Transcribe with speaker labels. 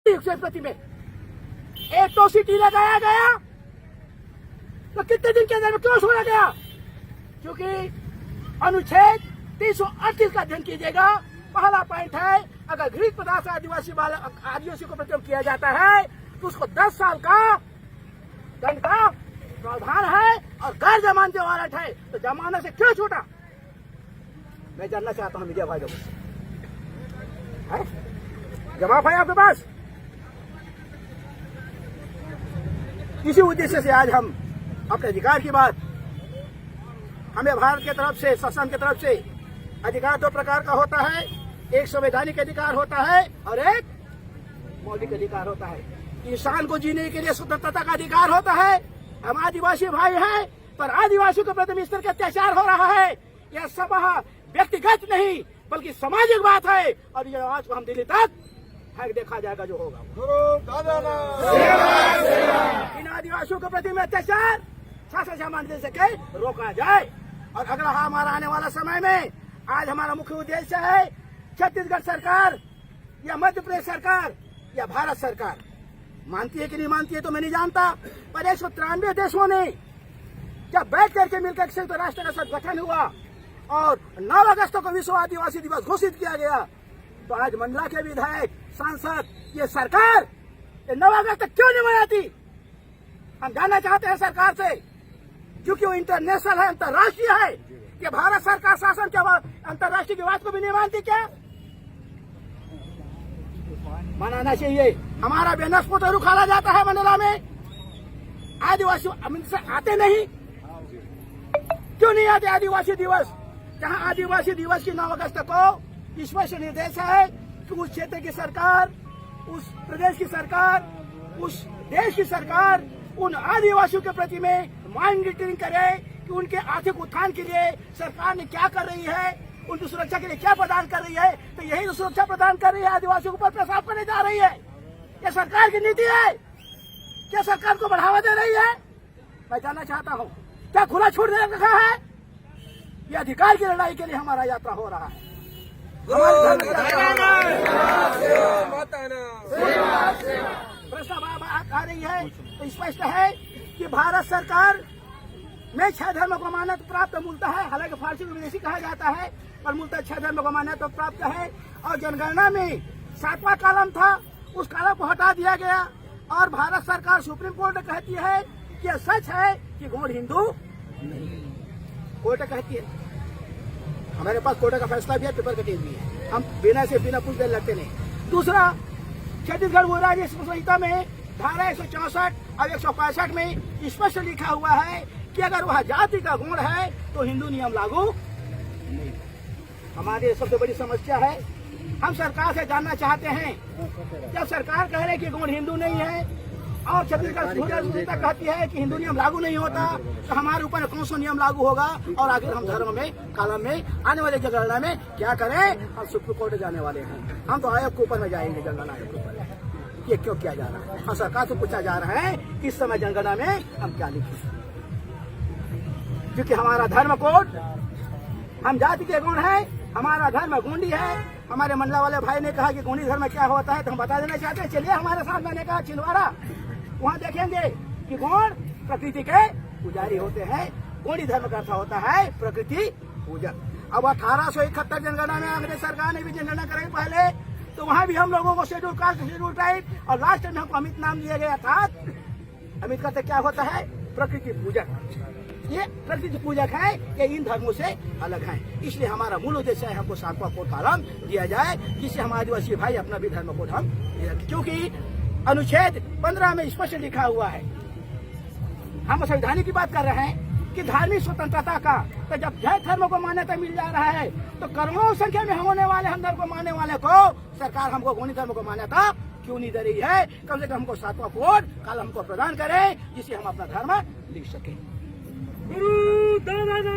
Speaker 1: प्रति में एट्रोसिटी लगाया गया तो कितने दिन के अंदर में क्यों छोड़ा गया? क्योंकि अनुच्छेद 338 का अध्ययन कीजिएगा। पहला पॉइंट है, अगर घृत पदार्थ आदिवासी को प्रयोग किया जाता है तो उसको 10 साल का दंड का प्रावधान है और गैर जमानती वारंट है। तो जमानत से क्यों छूटा? मैं जानना चाहता हूं मीडिया भाई लोगों से, जवाब है आपके पास? इसी उद्देश्य से आज हम अपने अधिकार की बात, हमें भारत की तरफ से, शासन की तरफ से अधिकार दो प्रकार का होता है। एक संवैधानिक अधिकार होता है और एक मौलिक अधिकार होता है। इंसान को जीने के लिए स्वतंत्रता का अधिकार होता है। हम आदिवासी भाई हैं, पर आदिवासियों के प्रति इस तरह का अत्याचार हो रहा है। यह सब व्यक्तिगत नहीं बल्कि सामाजिक बात है और ये आज को हम दिल्ली तक है देखा जाएगा जो होगा। इन आदिवासियों के प्रति में अत्याचार शासन सामान्य से रोका जाए। और अगला हमारा आने वाला समय में आज हमारा मुख्य उद्देश्य है, छत्तीसगढ़ सरकार या मध्य प्रदेश सरकार या भारत सरकार मानती है कि नहीं मानती है तो मैं नहीं जानता, पर 193 देशों ने जब बैठ करके मिलकर संयुक्त राष्ट्र का गठन हुआ और 9 अगस्त को विश्व आदिवासी दिवस घोषित किया गया, तो आज मंडला के विधायक, सांसद, ये सरकार 9 अगस्त तक क्यों नहीं मनाती? हम जानना चाहते हैं सरकार से, क्योंकि वो इंटरनेशनल है, अंतर्राष्ट्रीय है। कि भारत सरकार शासन के अंतर्राष्ट्रीय की बात को भी नहीं मानती क्या? मनाना चाहिए। हमारा बैनर फोटो उखाड़ा जाता है मंडला में, आदिवासी आते नहीं, क्यों नहीं आते आदिवासी दिवस? जहां आदिवासी दिवस की 9 अगस्त को स्पष्ट निर्देश है कि उस क्षेत्र की सरकार, उस प्रदेश की सरकार, उस देश की सरकार उन आदिवासियों के प्रति में मॉनिटरिंग करे कि उनके आर्थिक उत्थान के लिए सरकार ने क्या कर रही है, उनकी सुरक्षा के लिए क्या प्रदान कर रही है। तो यही तो सुरक्षा प्रदान कर रही है, आदिवासियों के ऊपर पेशाब करने जा रही है। ये सरकार की नीति है, क्या सरकार को बढ़ावा दे रही है? मैं जानना चाहता हूँ, क्या खुला छूट दे रखा है? ये अधिकार की लड़ाई के लिए हमारा यात्रा हो रहा है। प्रश्न आ रही है तो स्पष्ट है कि भारत सरकार में 6 धर्म को मान्यता प्राप्त मूलतः है, हालांकि फारसी को विदेशी कहा जाता है, पर मूलतः 6 धर्म को मान्यता प्राप्त है। और जनगणना में 7वां कॉलम था, उस कॉलम को हटा दिया गया और भारत सरकार सुप्रीम कोर्ट कहती है कि यह सच है कि गौड़ हिंदू नहीं। कोर्ट कहती है, हमारे पास कोर्ट का फैसला भी है, पेपर कटिंग भी है, हम बिना पूछते लगते नहीं। दूसरा, छत्तीसगढ़ भू राज्य संहिता में धारा 164 और 165 में स्पष्ट लिखा हुआ है कि अगर वह जाति का गुण है तो हिंदू नियम लागू नहीं। हमारी सबसे बड़ी समस्या है, हम सरकार से जानना चाहते हैं, जब सरकार कह रहे कि गुण हिंदू नहीं है और छत्तीसगढ़ भू राज्य संहिता कहती है कि हिंदू नियम लागू नहीं होता, तो हमारे ऊपर कौन सा नियम लागू होगा? और आखिर हम धर्म में, कालम में, आने वाले जनगणना में क्या करें? हम सुप्रीम कोर्ट जाने वाले हैं, हम तो आयोग के ऊपर में जाएंगे, जनगणना आयोग के ऊपर। ये क्यों किया जा रहा है? और सरकार से पूछा जा रहा है कि इस समय जनगणना में हम क्या लिखें, क्योंकि हमारा धर्म कोड, हम जाति के गुण है, हमारा धर्म गोंडी है। हमारे मंडला वाले भाई ने कहा कि गोंडी धर्म क्या होता है, तो हम बता देना चाहते हैं। चलिए हमारे साथ, मैंने कहा छिंदवाड़ा, वहाँ देखेंगे कि गौड़ प्रकृति के पुजारी होते हैं। गोंडी धर्म का अर्थ होता है प्रकृति पूजक। अब 1871 जनगणना में अंग्रेज सरकार ने भी जनगणना कराई पहले, तो वहाँ भी हम लोगों को शेड्यूल कास्ट, शेड्यूल ट्राइब और लास्ट में हमको अमित नाम दिया गया था। अमित का क्या होता है? प्रकृति पूजक। ये प्रकृति पूजक है, ये इन धर्मों से अलग है। इसलिए हमारा मूल उद्देश्य है, हमको 7वां कोड कॉलम दिया जाए, जिससे हम आदिवासी भाई अपना भी धर्म कोड हम, क्योंकि अनुच्छेद 15 में स्पष्ट लिखा हुआ है, हम संविधान की बात कर रहे हैं कि धार्मिक स्वतंत्रता का, तो जब जैन धर्म को मान्यता मिल जा रहा है तो करोड़ों संख्या में होने वाले हम धर्म को मानने वाले को सरकार हमको गौड़ी धर्म को मान्यता क्यों नहीं दे रही है? कम से कम हमको 7वां कोड कल हमको प्रदान करें, जिससे हम अपना धर्म लिख सकें। गुरु दादा